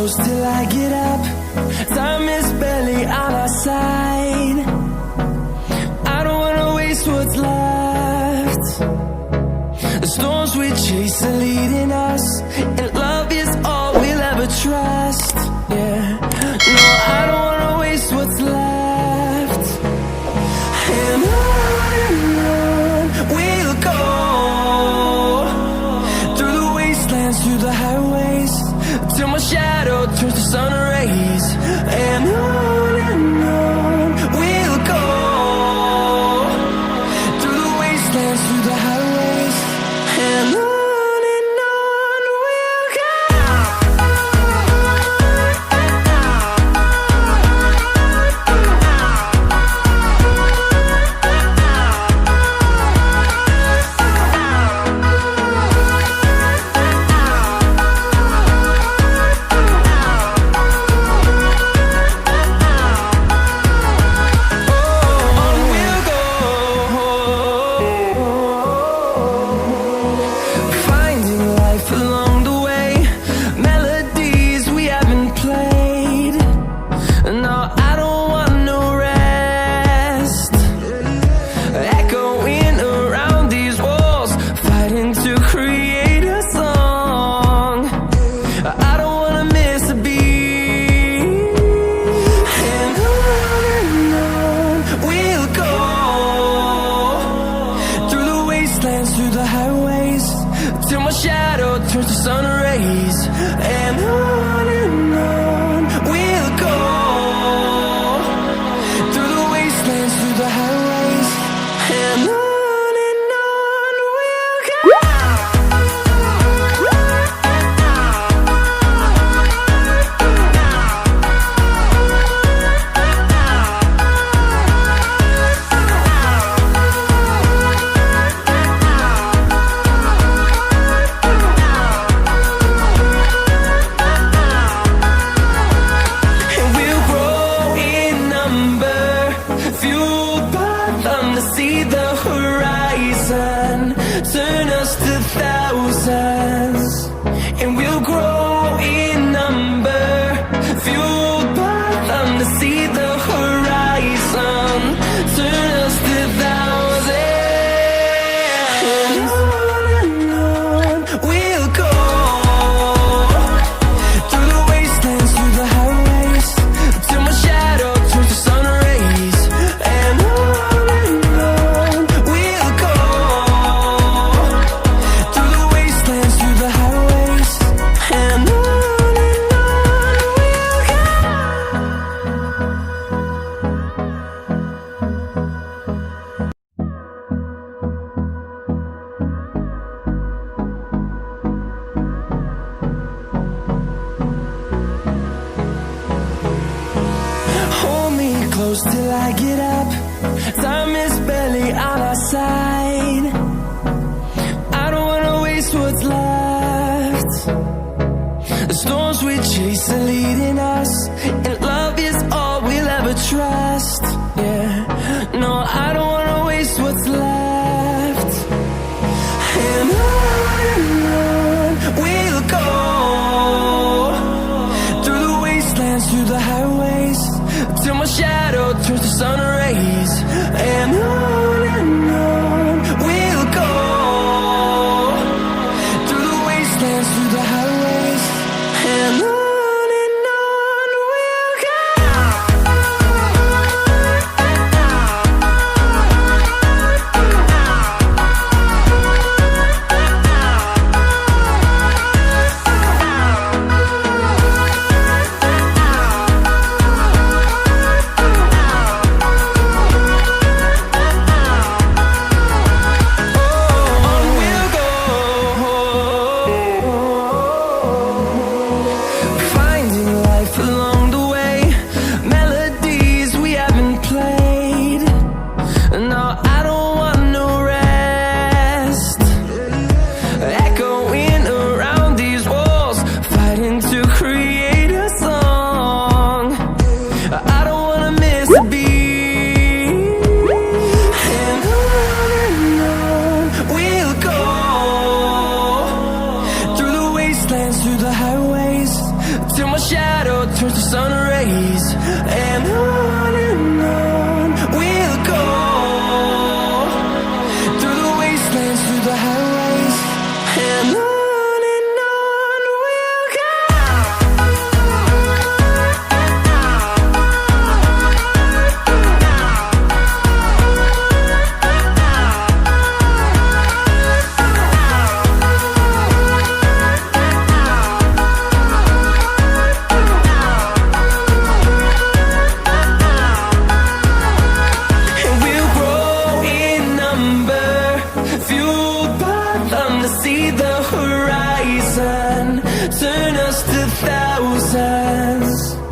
close till I get up. Time is barely on our side. I don't wanna waste what's left. The storms we chase are leading us, and love is all we'll ever trust. Yeah, no, I don't wanna waste what's left. And on we'll go, through the wastelands, through the highways, till my shadow turns to sun rays. And on we'll go, through the wastelands, through the highways, and on we'll go. Through the highways, till my shadow turns to sun rays. And on we'll go, through the wastelands, through the highways, and on we'll go. See the horizon turn us to thousands, and we'll grow in number, fueled by them. To see the horizon turn us to thousands, and on we'll go, through the wastelands, through the highways, till my shadow turns to sun rays. And close till I get up. Time is barely on our side. I don't wanna waste what's left. The storms we chase are leading us, and love is all we'll ever trust. Yeah, no, I don't wanna waste what's left. And on we'll go, through the wastelands, through the highways, till my shadow turns to sun rays. And on fathom to see the horizon, turn us to thousands.